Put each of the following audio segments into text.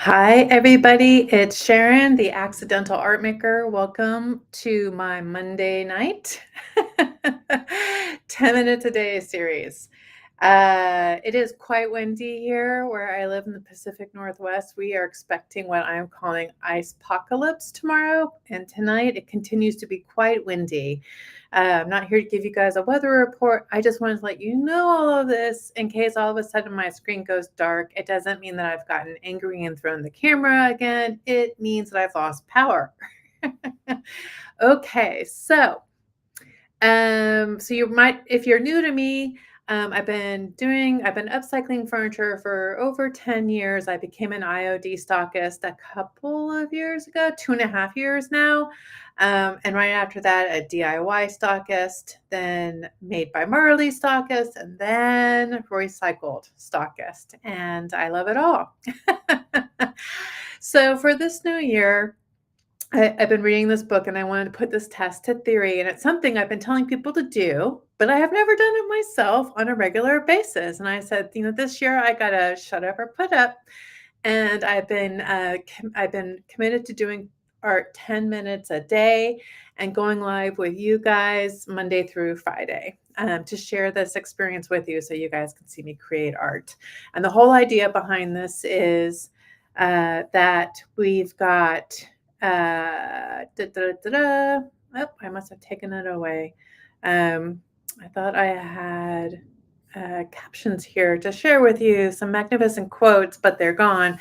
Hi, everybody. It's Sharon, the accidental art maker. Welcome to my Monday night 10 minutes a day series. It is quite windy here where I live in the Pacific Northwest. We are expecting what I'm calling ice apocalypse tomorrow, and tonight it continues to be quite windy. I'm not here to give you guys a weather report. I just wanted to let you know all of this in case all of a sudden my screen goes dark. It doesn't mean that I've gotten angry and thrown the camera again. It means that I've lost power. Okay, so you might, if you're new to me, I've been upcycling furniture for over 10 years. I became an IOD stockist a couple of years ago, 2.5 years now. And right after that, a DIY stockist, then made by Marley stockist, and then recycled stockist. And I love it all. So for this new year, I've been reading this book and I wanted to put this test to theory, and it's something I've been telling people to do, but I have never done it myself on a regular basis. And I said, this year I gotta shut up or put up. And I've been committed to doing art 10 minutes a day and going live with you guys Monday through Friday to share this experience with you so you guys can see me create art. And the whole idea behind this is that we've got oh, I must have taken it away. I thought I had captions here to share with you, some magnificent quotes, but they're gone.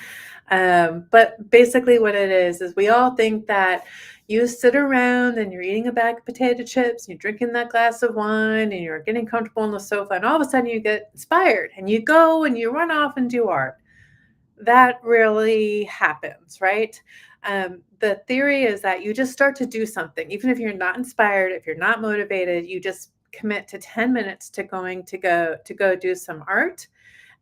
But basically what it is we all think that you sit around and you're eating a bag of potato chips, and you're drinking that glass of wine, and you're getting comfortable on the sofa, and all of a sudden you get inspired and you go and you run off and do art. That really happens, right? The theory is that you just start to do something, even if you're not inspired, if you're not motivated, you just commit to 10 minutes to go do some art.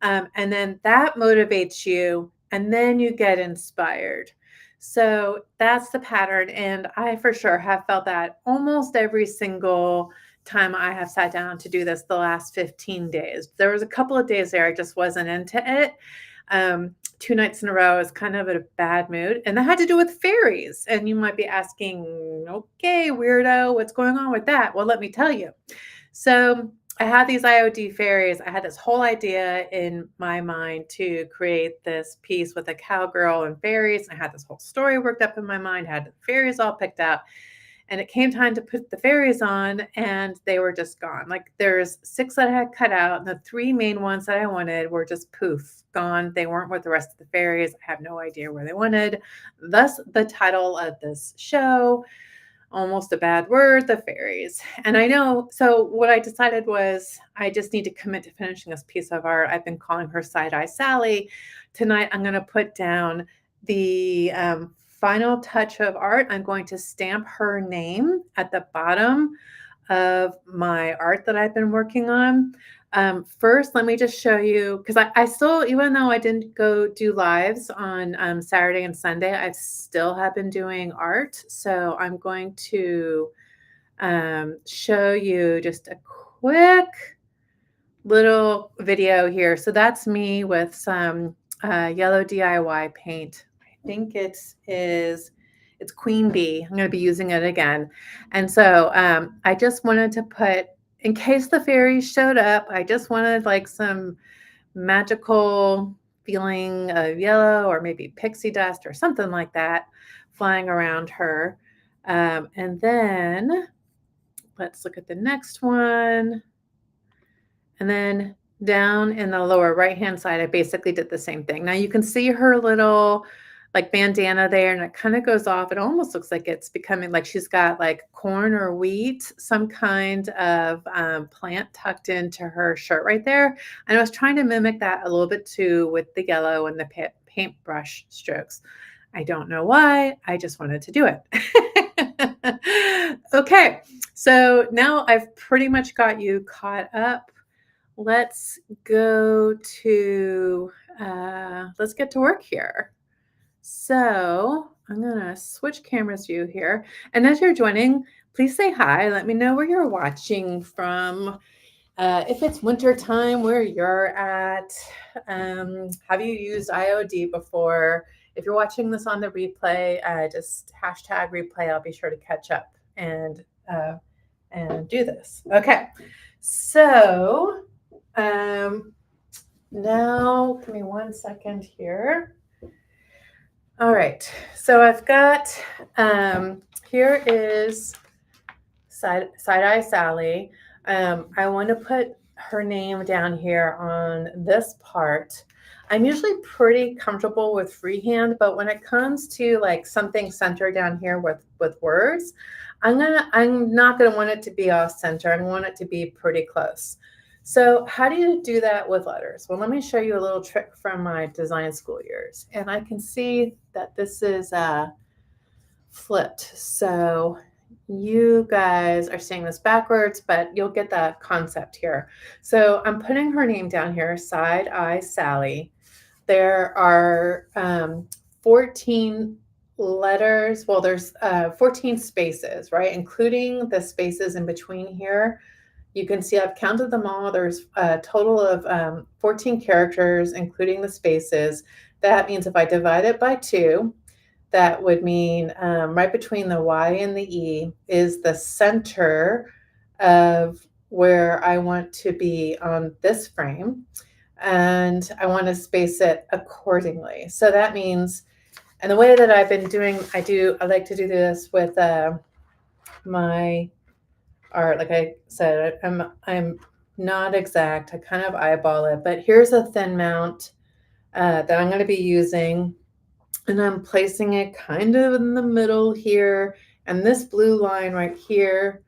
And then that motivates you, and then you get inspired. So that's the pattern. And I for sure have felt that almost every single time I have sat down to do this the last 15 days. There was a couple of days there I just wasn't into it. 2 nights in a row, I was kind of in a bad mood, and that had to do with fairies. And you might be asking, okay, weirdo, what's going on with that? Well, let me tell you. So I had these IOD fairies. I had this whole idea in my mind to create this piece with a cowgirl and fairies. I had this whole story worked up in my mind, had the fairies all picked out. And it came time to put the fairies on, and they were just gone. Like, there's 6 that I had cut out, and the 3 main ones that I wanted were just poof, gone. They weren't with the rest of the fairies. I have no idea where they wanted. Thus, the title of this show, almost a bad word, the fairies. And I know, so what I decided was I just need to commit to finishing this piece of art. I've been calling her Side-Eye Sally. Tonight, I'm going to put down the final touch of art. I'm going to stamp her name at the bottom of my art that I've been working on. First, let me just show you, because I still, even though I didn't go do lives on Saturday and Sunday, I still have been doing art. So I'm going to show you just a quick little video here. So that's me with some yellow DIY paint. I think it's Queen Bee. I'm going to be using it again. And so I just wanted to put, in case the fairies showed up, I just wanted like some magical feeling of yellow or maybe pixie dust or something like that flying around her. And then let's look at the next one. And then down in the lower right-hand side, I basically did the same thing. Now you can see her little like bandana there, and it kind of goes off. It almost looks like it's becoming like she's got like corn or wheat, some kind of plant tucked into her shirt right there. And I was trying to mimic that a little bit too with the yellow and the paintbrush strokes. I don't know why. I just wanted to do it. Okay, so now I've pretty much got you caught up. Let's go to, let's get to work here. So I'm gonna switch cameras view here. And as you're joining, please say hi. Let me know where you're watching from. If it's winter time, where you're at. Have you used IOD before? If you're watching this on the replay, just hashtag replay. I'll be sure to catch up and do this. Okay, so now give me 1 second here. All right, so I've got here is Side-Eye Sally. I want to put her name down here on this part. I'm usually pretty comfortable with freehand, but when it comes to like something centered down here with words, I'm not gonna want it to be off center. I want it to be pretty close. So how do you do that with letters? Well, let me show you a little trick from my design school years. And I can see that this is flipped. So you guys are seeing this backwards, but you'll get that concept here. So I'm putting her name down here, Side-Eye Sally. There are 14 letters. Well, there's 14 spaces, right? Including the spaces in between here. You can see I've counted them all. There's a total of 14 characters, including the spaces. That means if I divide it by 2, that would mean right between the Y and the E is the center of where I want to be on this frame. And I want to space it accordingly. So that means, and the way that I've been doing, I like to do this with my art. Like I said, I'm not exact. I kind of eyeball it, but here's a thin mount that I'm going to be using. And I'm placing it kind of in the middle here. And this blue line right here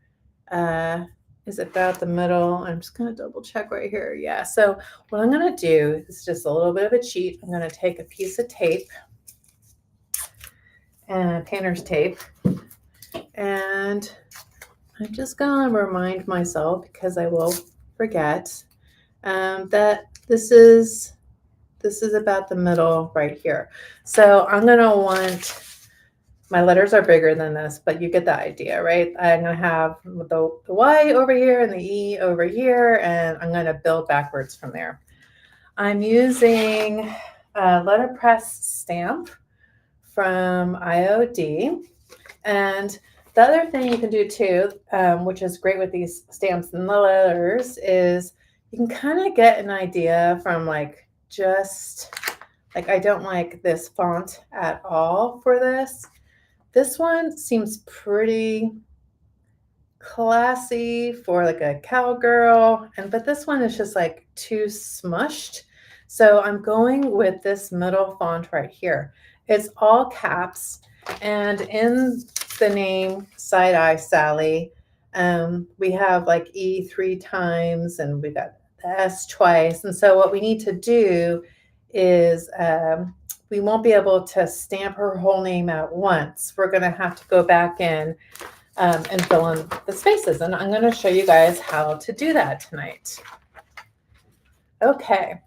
is about the middle. I'm just going to double check right here. Yeah. So what I'm going to do is just a little bit of a cheat. I'm going to take a piece of tape, painter's tape, and I'm just going to remind myself, because I will forget, that this is about the middle right here. So I'm going to want, my letters are bigger than this, but you get the idea, right? I'm going to have the Y over here and the E over here, and I'm going to build backwards from there. I'm using a Letterpress stamp from IOD. And the other thing you can do too, which is great with these stamps and the letters, is you can kind of get an idea from like, just like, I don't like this font at all for this. This one seems pretty classy for like a cowgirl, but this one is just like too smushed. So I'm going with this middle font right here. It's all caps, and in the name Side-Eye Sally, we have like E 3 times, and we've got the S twice. And so what we need to do is we won't be able to stamp her whole name at once. We're going to have to go back in and fill in the spaces. And I'm going to show you guys how to do that tonight. Okay.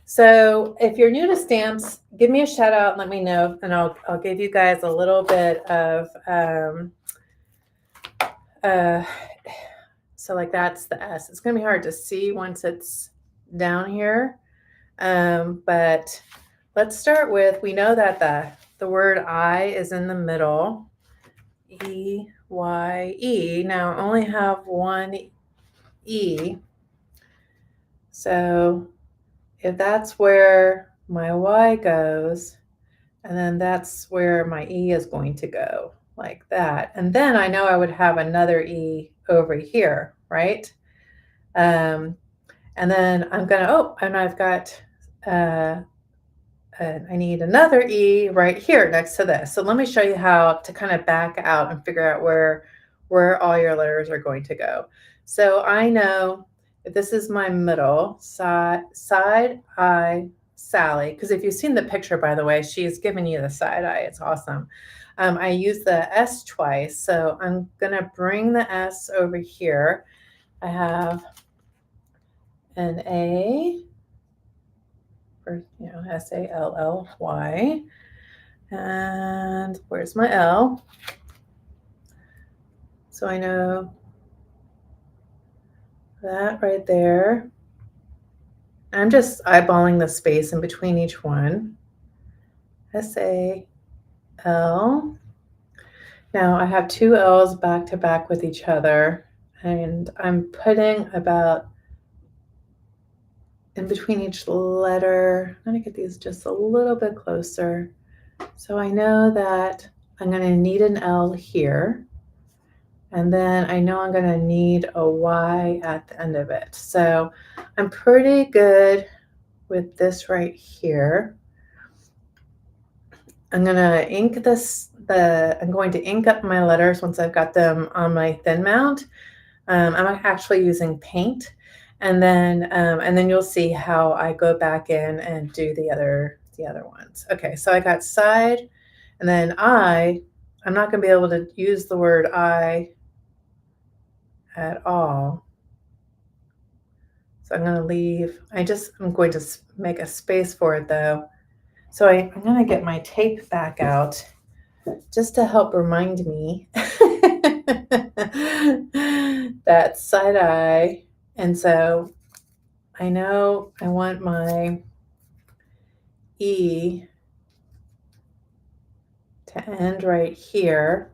So if you're new to stamps, give me a shout out and let me know, and I'll give you guys a little bit of, so like that's the S. It's going to be hard to see once it's down here. But let's start with, we know that the word I is in the middle, E-Y-E. Now I only have one E. So if that's where my Y goes, and then that's where my E is going to go, like that. And then I know I would have another E over here, right? And then I'm going to, and I've got, I need another E right here next to this. So let me show you how to kind of back out and figure out where all your letters are going to go. So I know if this is my middle, Side-Eye Sally, because if you've seen the picture, by the way, she's given you the side eye. It's awesome. I use the S twice, so I'm going to bring the S over here. I have an A, for, S-A-L-L-Y, and where's my L? So I know that right there. I'm just eyeballing the space in between each one. S-A-L. Now I have two L's back to back with each other, and I'm putting about in between each letter. I'm going to get these just a little bit closer. So I know that I'm going to need an L here. And then I know I'm going to need a Y at the end of it. So I'm pretty good with this right here. I'm going to ink this, I'm going to ink up my letters once I've got them on my thin mount. I'm actually using paint. And then you'll see how I go back in and do the other ones. Okay, so I got side, and then I'm not going to be able to use the word I at all. So I'm going to leave, I'm going to make a space for it though. So I'm going to get my tape back out just to help remind me that side I. And so I know I want my E to end right here.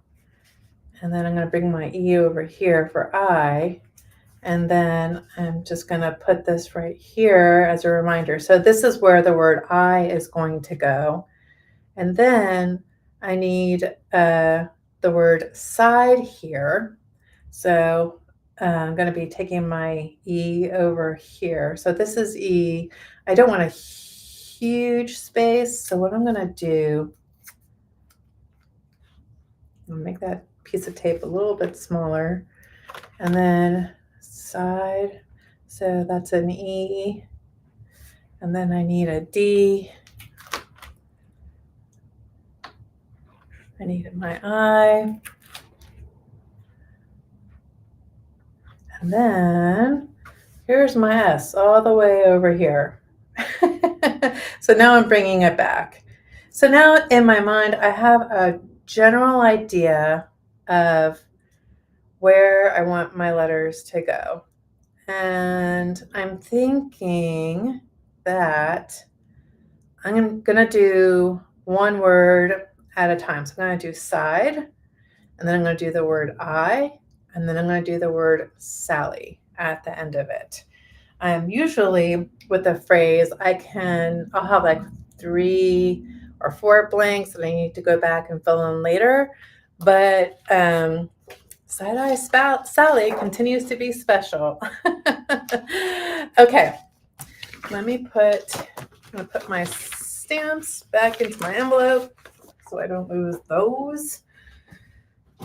And then I'm going to bring my E over here for I. And then I'm just going to put this right here as a reminder. So this is where the word I is going to go. And then I need the word side here. So I'm going to be taking my E over here. So this is E. I don't want a huge space. So what I'm going to do, I'll make that piece of tape a little bit smaller. And then side, so that's an E, and then I need a D. I need my I, and then here's my S all the way over here. So now I'm bringing it back. So now in my mind, I have a general idea of where I want my letters to go. And I'm thinking that I'm going to do one word at a time. So I'm going to do side, and then I'm going to do the word I, and then I'm going to do the word Sally at the end of it. Usually with a phrase, I'll have like 3 or 4 blanks that I need to go back and fill in later. But Side-Eye Sally continues to be special. Okay, I'm going to put my stamps back into my envelope so I don't lose those.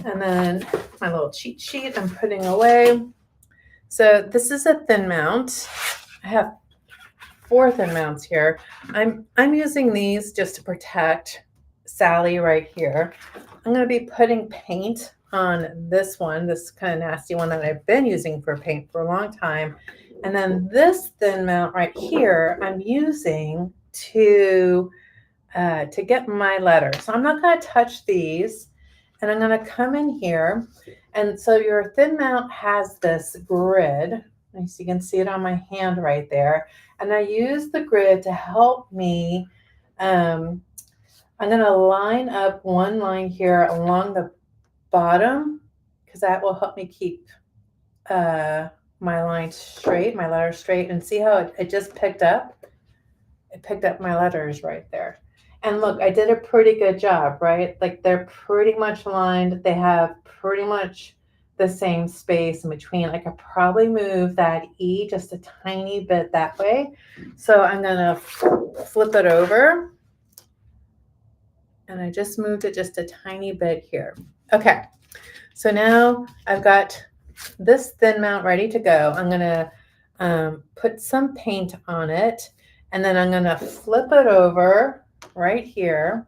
And then my little cheat sheet I'm putting away. So this is a thin mount. I have 4 thin mounts here. I'm using these just to protect Sally right here. I'm going to be putting paint on this one, this kind of nasty one that I've been using for paint for a long time. And then this thin mount right here, I'm using to get my letter. So I'm not going to touch these, and I'm going to come in here. And so your thin mount has this grid. So you can see it on my hand right there. And I use the grid to help me. I'm going to line up one line here along the bottom, because that will help me keep my line straight, my letter straight. And see how it just picked up? It picked up my letters right there. And look, I did a pretty good job, right? Like they're pretty much aligned. They have pretty much the same space in between. I could probably move that E just a tiny bit that way. So I'm going to flip it over. And I just moved it just a tiny bit here. Okay, so now I've got this thin mount ready to go. I'm going to put some paint on it, and then I'm going to flip it over right here,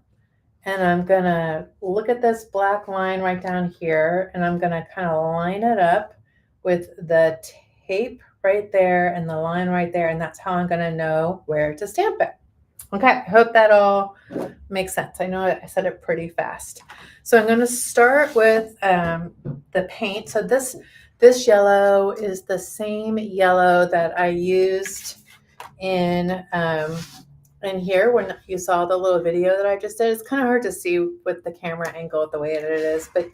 and I'm going to look at this black line right down here, and I'm going to kind of line it up with the tape right there and the line right there, and that's how I'm going to know where to stamp it. Okay, I hope that all makes sense. I know I said it pretty fast. So I'm going to start with the paint. So this yellow is the same yellow that I used in in here, when you saw the little video that I just did, it's kind of hard to see with the camera angle the way that it is, but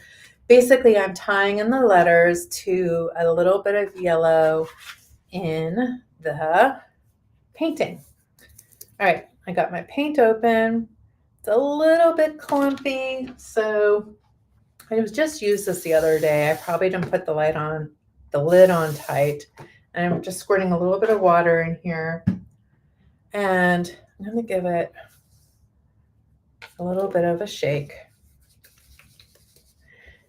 basically I'm tying in the letters to a little bit of yellow in the painting. All right, I got my paint open. It's a little bit clumpy, so I just used this the other day. I probably didn't put the lid on tight. And I'm just squirting a little bit of water in here. And I'm going to give it a little bit of a shake.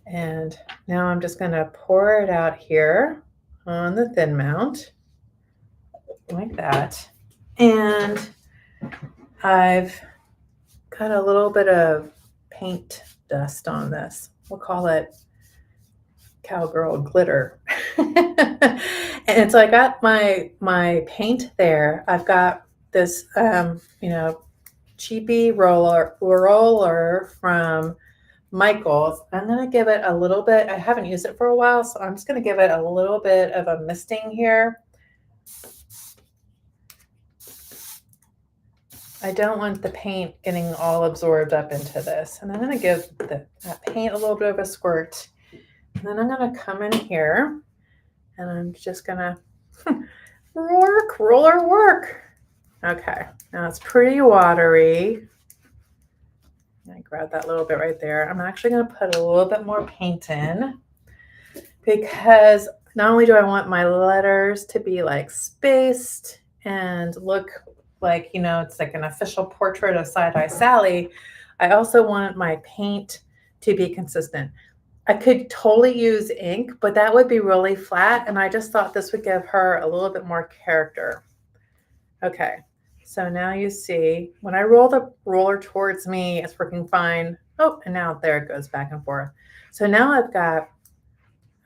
And now I'm just going to pour it out here on the thin mount, like that. And I've got a little bit of paint dust on this. We'll call it cowgirl glitter. And so I got my paint there. I've got this cheapy roller from Michael's. I'm going to give it a little bit. I haven't used it for a while, so I'm just going to give it a little bit of a misting here. I don't want the paint getting all absorbed up into this. And I'm going to give that paint a little bit of a squirt. And then I'm going to come in here and I'm just going to roller work. Okay, now it's pretty watery. I grab that little bit right there. I'm actually going to put a little bit more paint in because not only do I want my letters to be like spaced and look like, it's like an official portrait of Side-Eye Sally, I also want my paint to be consistent. I could totally use ink, but that would be really flat, and I just thought this would give her a little bit more character. Okay, so now you see, when I roll the roller towards me, it's working fine. Oh, and now there it goes back and forth. So now I've got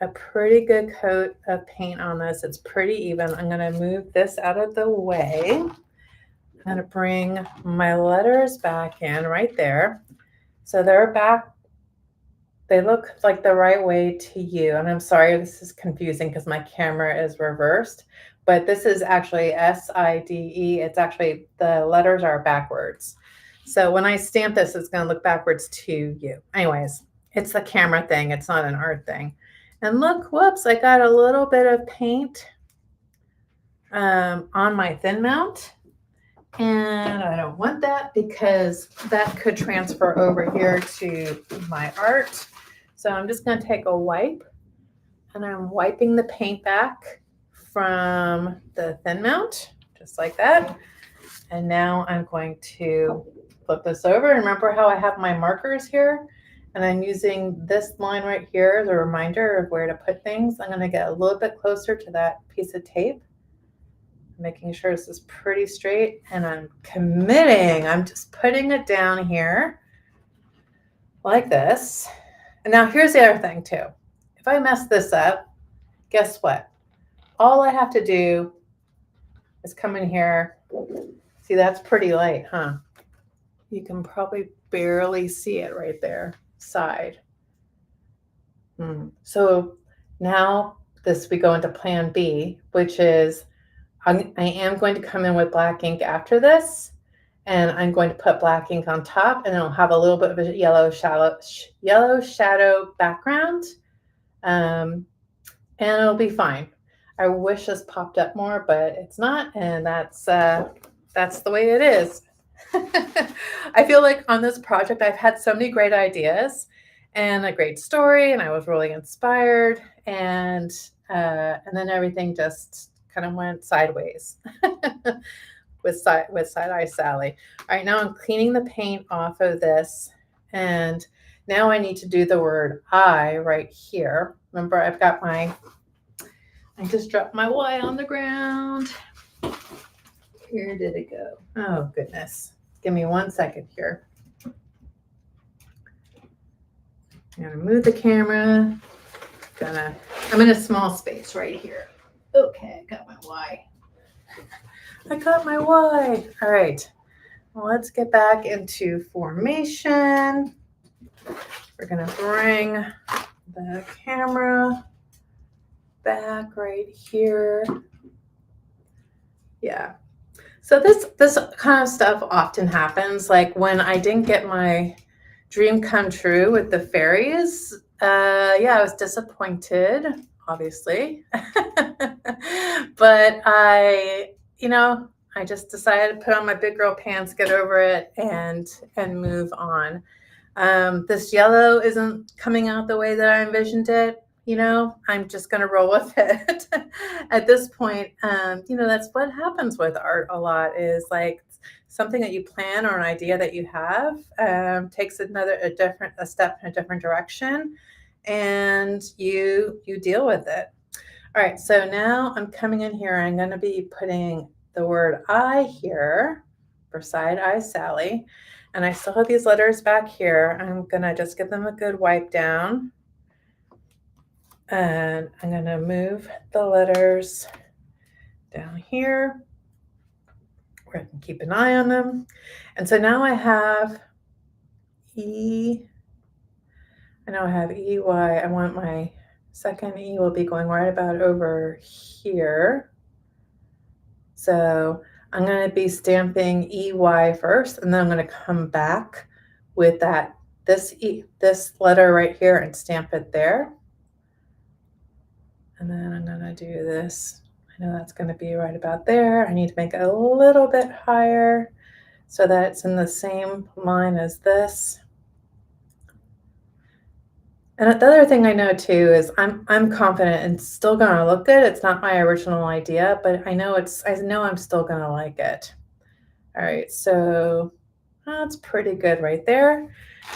a pretty good coat of paint on this. It's pretty even. I'm going to move this out of the way. I'm going to bring my letters back in right there. So they're back. They look like the right way to you. And I'm sorry, this is confusing because my camera is reversed, but this is actually S-I-D-E. It's actually, the letters are backwards. So when I stamp this, it's going to look backwards to you. Anyways, it's the camera thing. It's not an art thing. And look, whoops, I got a little bit of paint on my thin mount. And I don't want that because that could transfer over here to my art. So I'm just going to take a wipe and I'm wiping the paint back from the thin mount, just like that. And now I'm going to flip this over. Remember how I have my markers here? And I'm using this line right here as a reminder of where to put things. I'm going to get a little bit closer to that piece of tape, making sure this is pretty straight, and I'm committing. I'm just putting it down here like this. And now here's the other thing too. If I mess this up, guess what? All I have to do is come in here. See, that's pretty light, huh? You can probably barely see it right there, side. So now we go into plan B, which is I am going to come in with black ink after this, and I'm going to put black ink on top, and it'll have a little bit of a yellow shadow background, and it'll be fine. I wish this popped up more, but it's not, and that's the way it is. I feel like on this project, I've had so many great ideas and a great story, and I was really inspired, and then everything just kind of went sideways with Side-Eye Sally. All right, now I'm cleaning the paint off of this, and now I need to do the word I right here. Remember, I just dropped my Y on the ground. Where did it go? Oh, goodness. Give me 1 second here. I'm gonna move the camera. I'm in a small space right here. Okay, I got my Y. I got my Y. All right, well, let's get back into formation. We're gonna bring the camera back right here. Yeah. So this kind of stuff often happens. Like when I didn't get my dream come true with the fairies. Yeah, I was disappointed, obviously. But I just decided to put on my big girl pants, get over it, and move on. This yellow isn't coming out the way that I envisioned it. I'm just going to roll with it. At this point, that's what happens with art a lot, is like something that you plan or an idea that you have takes a step in a different direction, and you deal with it. All right, so now I'm coming in here. I'm going to be putting the word I here for Side Eye Sally. And I still have these letters back here. I'm going to just give them a good wipe down. And I'm going to move the letters down here where I can keep an eye on them. And so now I have E. I know I have EY. I want my second E will be going right about over here. So I'm going to be stamping EY first, and then I'm going to come back with this letter right here and stamp it there. And then I'm going to do this. I know that's going to be right about there. I need to make it a little bit higher so that it's in the same line as this. And the other thing I know too is I'm confident it's still going to look good. It's not my original idea, but I know I'm still going to like it. All right, so that's pretty good right there.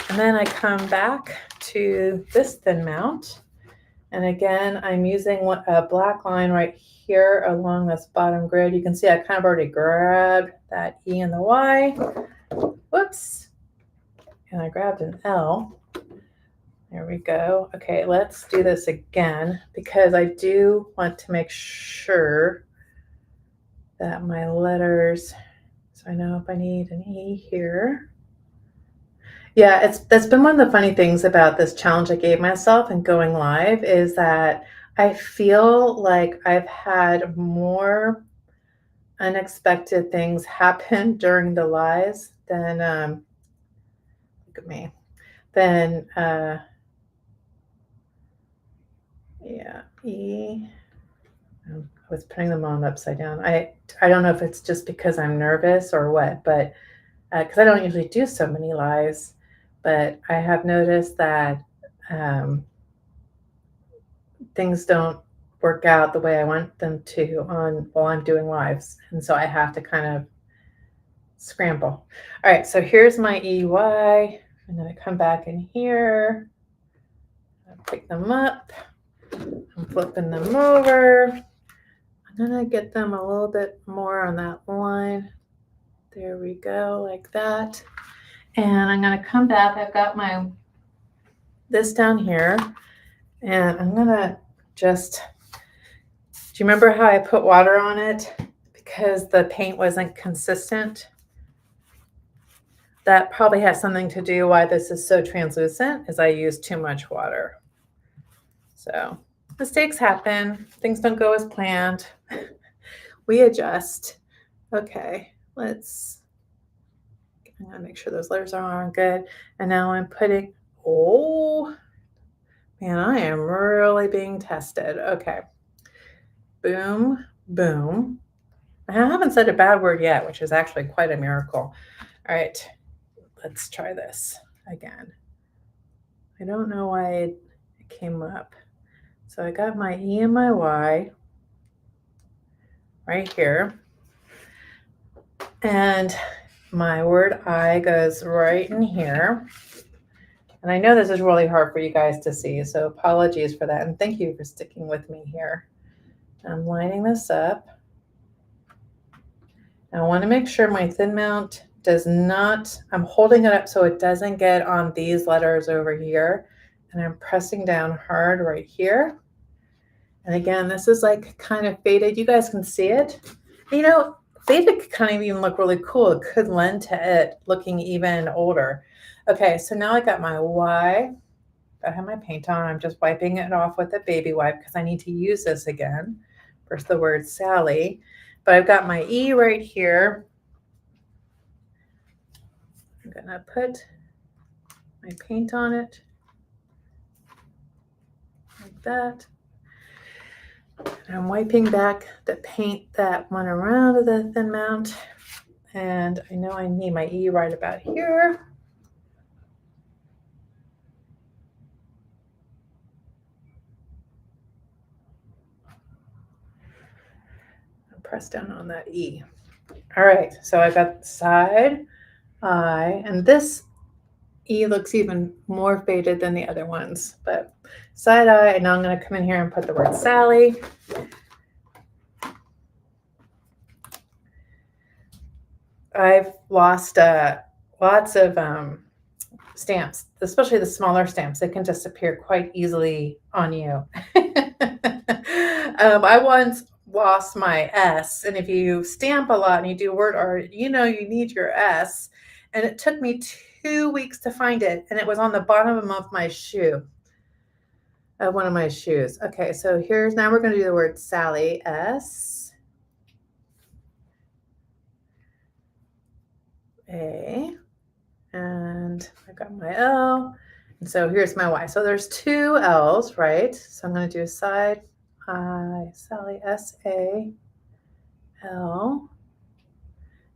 And then I come back to this thin mount. And again, I'm using a black line right here along this bottom grid. You can see I kind of already grabbed that E and the Y. Whoops. And I grabbed an L. There we go. Okay, let's do this again because I do want to make sure that my letters, so I know if I need an E here. Yeah, that's been one of the funny things about this challenge I gave myself and going live is that I feel like I've had more unexpected things happen during the lives than, look at me, than, yeah, E. I was putting them on upside down. I don't know if it's just because I'm nervous or what, but because I don't usually do so many lives, but I have noticed that things don't work out the way I want them to while I'm doing lives, and so I have to kind of scramble. All right, so here's my EY. I'm going to come back in here, pick them up. I'm flipping them over. I'm going to get them a little bit more on that line. There we go, like that. And I'm going to come back. I've got this down here, and I'm going to just, do you remember how I put water on it because the paint wasn't consistent? That probably has something to do why this is so translucent, is I used too much water. So mistakes happen. Things don't go as planned. We adjust. Okay, I'm gonna make sure those letters are good. And now I'm putting, oh, man, I am really being tested. Okay, boom, boom. I haven't said a bad word yet, which is actually quite a miracle. All right, let's try this again. I don't know why it came up. So I got my E and my Y right here. And my word I goes right in here. And I know this is really hard for you guys to see, so apologies for that. And thank you for sticking with me here. I'm lining this up. Now I want to make sure my thin mount does not, I'm holding it up so it doesn't get on these letters over here. And I'm pressing down hard right here. And again, this is like kind of faded. You guys can see it. Faded could kind of even look really cool. It could lend to it looking even older. Okay, so now I got my Y. I have my paint on. I'm just wiping it off with a baby wipe because I need to use this again. First the word Sally. But I've got my E right here. I'm gonna put my paint on it like that. And I'm wiping back the paint that went around the thin mount. And I know I need my E right about here. I'll press down on that E. All right, so I got side eye, and this E looks even more faded than the other ones, but side eye, and now I'm gonna come in here and put the word Sally. I've lost lots of stamps, especially the smaller stamps. They can disappear quite easily on you. I once lost my S, and if you stamp a lot and you do word art, you know you need your S. And it took me 2 weeks to find it, and it was on the bottom of my shoe, one of my shoes. Okay, so here's, now we're going to do the word Sally, S, A, and I've got my L, and so here's my Y. So there's 2 L's, right? So I'm going to do side I, Sally, S-A, L.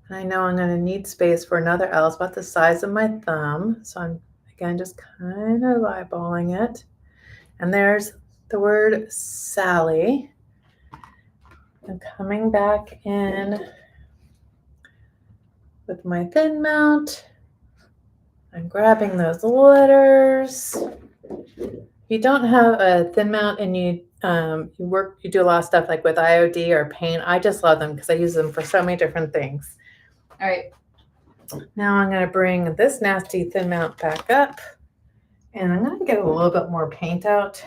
And I know I'm going to need space for another L. It's about the size of my thumb. So I'm, again, just kind of eyeballing it. And there's the word Sally. I'm coming back in with my thin mount. I'm grabbing those letters. You don't have a thin mount and you do a lot of stuff like with IOD or paint. I just love them because I use them for so many different things. All right, now I'm going to bring this nasty thin mount back up, and I'm going to get a little bit more paint out.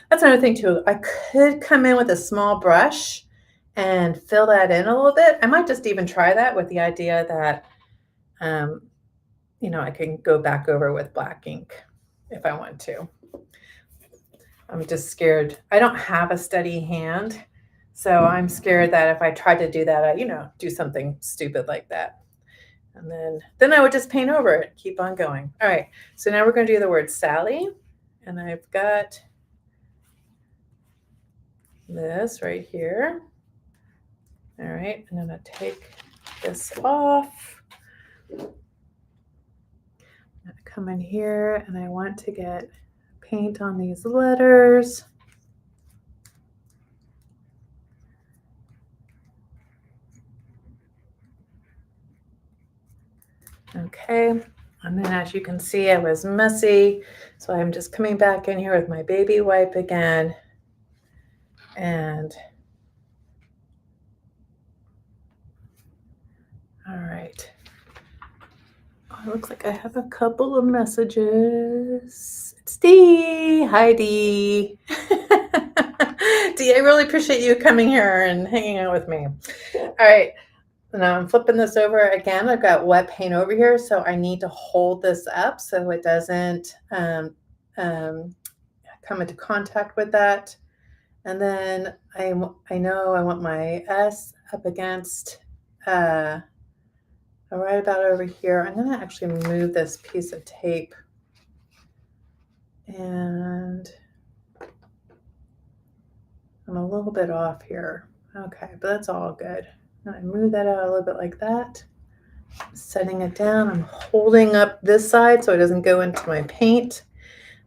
That's another thing too. I could come in with a small brush and fill that in a little bit. I might just even try that with the idea that, you know, I can go back over with black ink if I want to. I'm just scared. I don't have a steady hand, so I'm scared that if I try to do that, I, you know, do something stupid like that. And then I would just paint over it, keep on going. All right, so now we're going to do the word Sally, and I've got this right here. All right, I'm going to take this off. I'm going to come in here, and I want to get paint on these letters. Okay, and then as you can see, I was messy, so I'm just coming back in here with my baby wipe again, and all right. Oh, it looks like I have a couple of messages. It's Dee. Hi, Dee. Dee, I really appreciate you coming here and hanging out with me. All right. Now I'm flipping this over again. I've got wet paint over here, so I need to hold this up so it doesn't come into contact with that. And then I know I want my S up against right about over here. I'm going to actually move this piece of tape, and I'm a little bit off here. Okay, but that's all good. I move that out a little bit like that. Setting it down. I'm holding up this side so it doesn't go into my paint.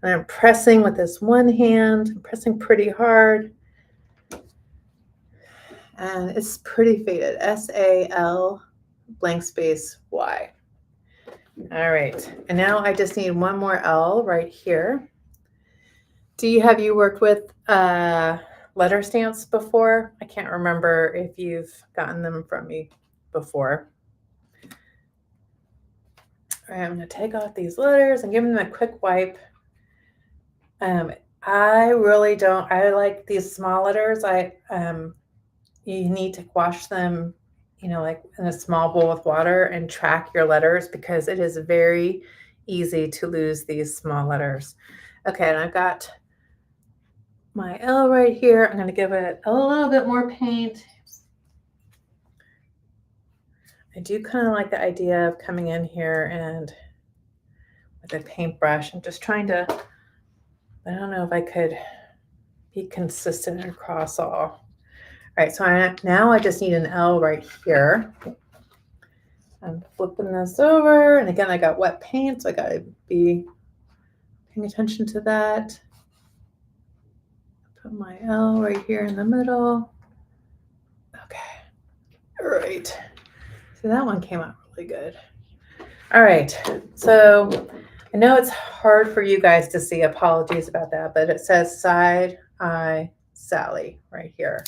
And I'm pressing with this one hand. I'm pressing pretty hard. And it's pretty faded. S-A-L blank space Y. All right. And now I just need one more L right here. Have you worked with letter stamps before? I can't remember if you've gotten them from me before. All right, I'm going to take off these letters and give them a quick wipe. I really don't. I like these small letters. You need to wash them, you know, like in a small bowl with water and track your letters because it is very easy to lose these small letters. Okay, and I've got my L right here. I'm going to give it a little bit more paint. I do kind of like the idea of coming in here and with a paintbrush, I'm just trying to, I don't know if I could be consistent across all. All right, so now I just need an L right here. I'm flipping this over, and again, I got wet paint, so I gotta be paying attention to that. Put my L right here in the middle. Okay, all right. So that one came out really good. All right, so I know it's hard for you guys to see. Apologies about that, but it says Side Eye Sally right here.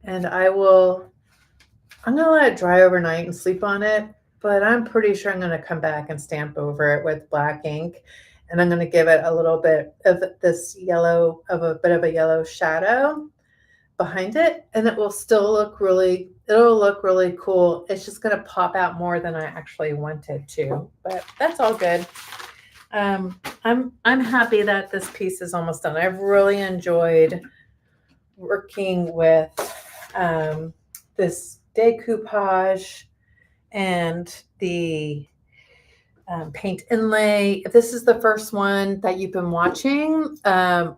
And I'm gonna let it dry overnight and sleep on it, but I'm pretty sure I'm gonna come back and stamp over it with black ink. And I'm gonna give it a little bit of this yellow, of a bit of a yellow shadow behind it, and it will still look really, it'll look really cool. It's just gonna pop out more than I actually wanted to, but that's all good. I'm happy that this piece is almost done. I've really enjoyed working with this decoupage and the paint inlay. If this is the first one that you've been watching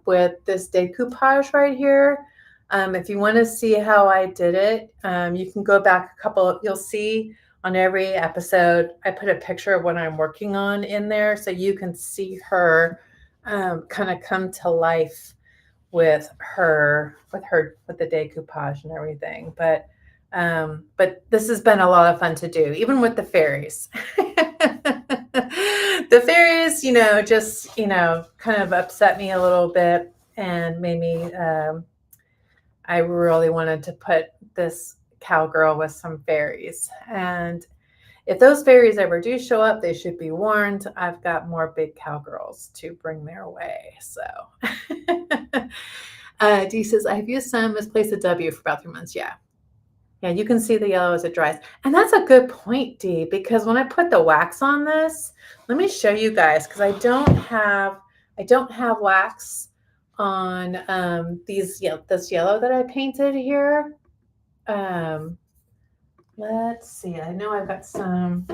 with this decoupage right here, if you want to see how I did it, you can go back a couple. You'll see on every episode, I put a picture of what I'm working on in there, so you can see her kind of come to life with the decoupage and everything. But this has been a lot of fun to do, even with the fairies. The fairies, just, kind of upset me a little bit and made me, I really wanted to put this cowgirl with some fairies. And if those fairies ever do show up, they should be warned. I've got more big cowgirls to bring their way. So Dee says, I've used some, misplaced a W for about 3 months. Yeah, you can see the yellow as it dries. And that's a good point, Dee, because when I put the wax on this, let me show you guys, because I don't have wax on this yellow that I painted here. Let's see. I know I've got some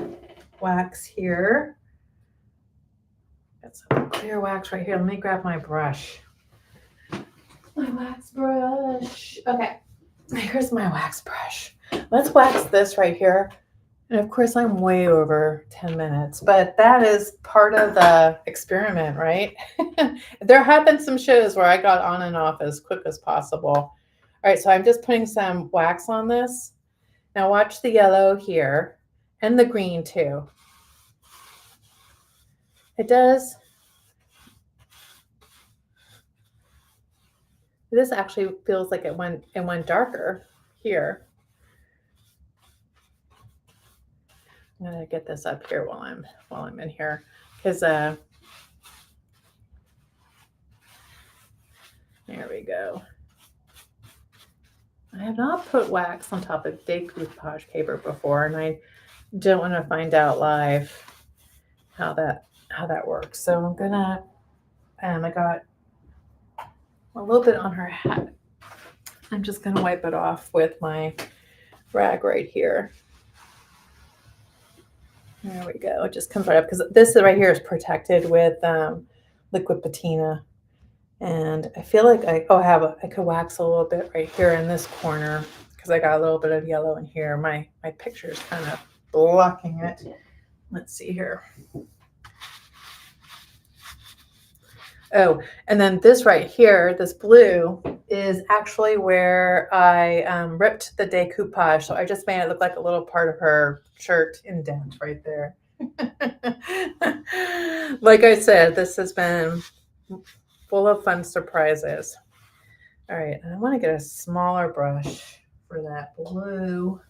wax here. Got some clear wax right here. Let me grab my brush. My wax brush. Okay. Here's my wax brush. Let's wax this right here. And of course, I'm way over 10 minutes, but that is part of the experiment, right? There have been some shows where I got on and off as quick as possible. All right, so I'm just putting some wax on this. Now watch the yellow here and the green too. It does. This actually feels like it went darker here. I'm gonna get this up here while I'm in here, because there we go. I have not put wax on top of decoupage paper before, and I don't want to find out live how that works. So I'm gonna, I got a little bit on her hat. I'm just gonna wipe it off with my rag right here. There we go. It just comes right up, because this right here is protected with liquid patina. And I feel like I could wax a little bit right here in this corner, because I got a little bit of yellow in here. My picture is kind of blocking it. Let's see here. Oh, and then this right here, this blue, is actually where I ripped the decoupage. So I just made it look like a little part of her shirt indent right there. Like I said, this has been full of fun surprises. All right, and I want to get a smaller brush for that blue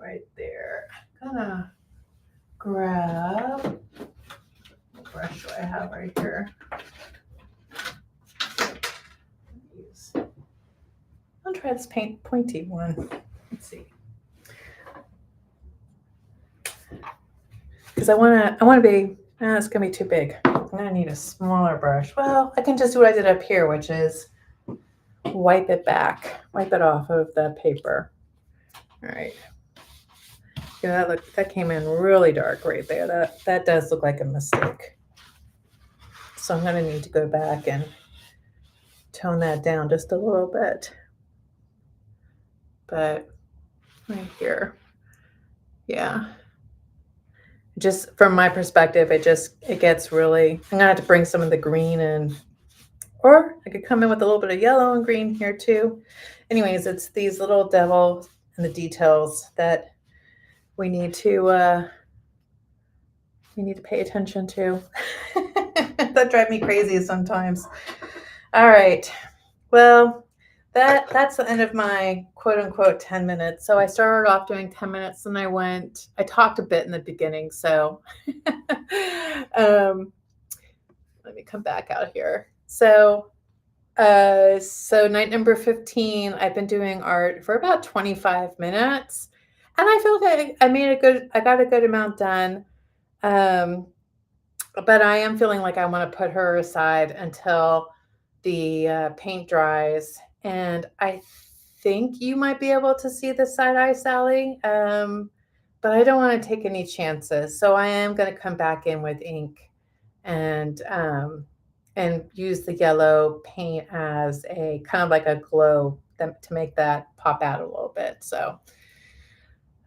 right there. I'm gonna grab, what brush do I have right here? I'll try this pointy one. Let's see. Because I want to be, it's gonna be too big. I'm gonna need a smaller brush. Well, I can just do what I did up here, which is wipe it off of the paper. All right. that came in really dark right there. That does look like a mistake. So I'm going to need to go back and tone that down just a little bit. But right here, yeah. Just from my perspective, it gets really, I'm going to have to bring some of the green in, or I could come in with a little bit of yellow and green here too. Anyways, it's these little devils and the details that we need to pay attention to. That drive me crazy sometimes. All right. Well, that's the end of my quote unquote 10 minutes. So I started off doing 10 minutes and I talked a bit in the beginning. So let me come back out here. So night number 15, I've been doing art for about 25 minutes and I feel like I got a good amount done. But I am feeling like I want to put her aside until the paint dries. And I think you might be able to see the side-eye Sally, but I don't want to take any chances. So I am going to come back in with ink and use the yellow paint as a kind of like a glow to make that pop out a little bit. So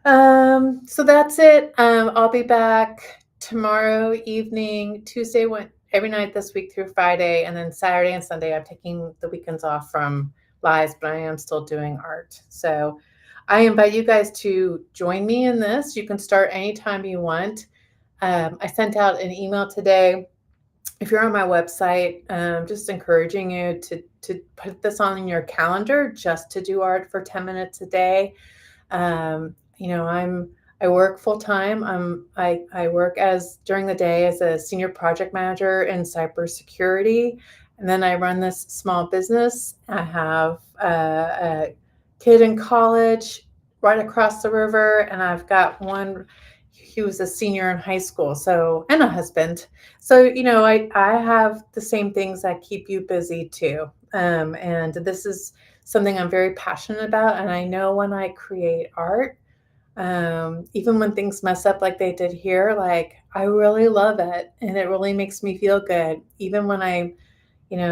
that's it. I'll be back tomorrow evening, Tuesday, every night this week through Friday, and then Saturday and Sunday I'm taking the weekends off from lives, but I am still doing art. So I invite you guys to join me in this. You can start anytime you want. I sent out an email today. If you're on my website, just encouraging you to put this on in your calendar just to do art for 10 minutes a day. I work full time. I work during the day as a senior project manager in cybersecurity, and then I run this small business. I have a kid in college right across the river, and I've got one. He was a senior in high school, and a husband. So I have the same things that keep you busy too. And this is something I'm very passionate about, and I know when I create art. Even when things mess up like they did here, like I really love it and it really makes me feel good. Even when I,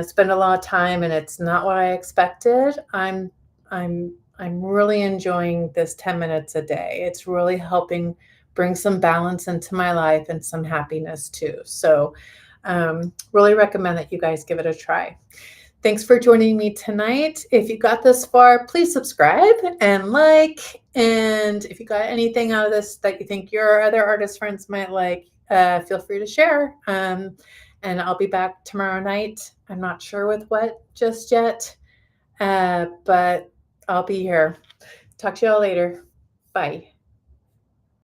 spend a lot of time and it's not what I expected, I'm really enjoying this 10 minutes a day. It's really helping bring some balance into my life and some happiness too. So, really recommend that you guys give it a try. Thanks for joining me tonight. If you got this far, please subscribe and like. And if you got anything out of this that you think your other artist friends might like, feel free to share. And I'll be back tomorrow night. I'm not sure with what just yet, but I'll be here. Talk to y'all later. Bye.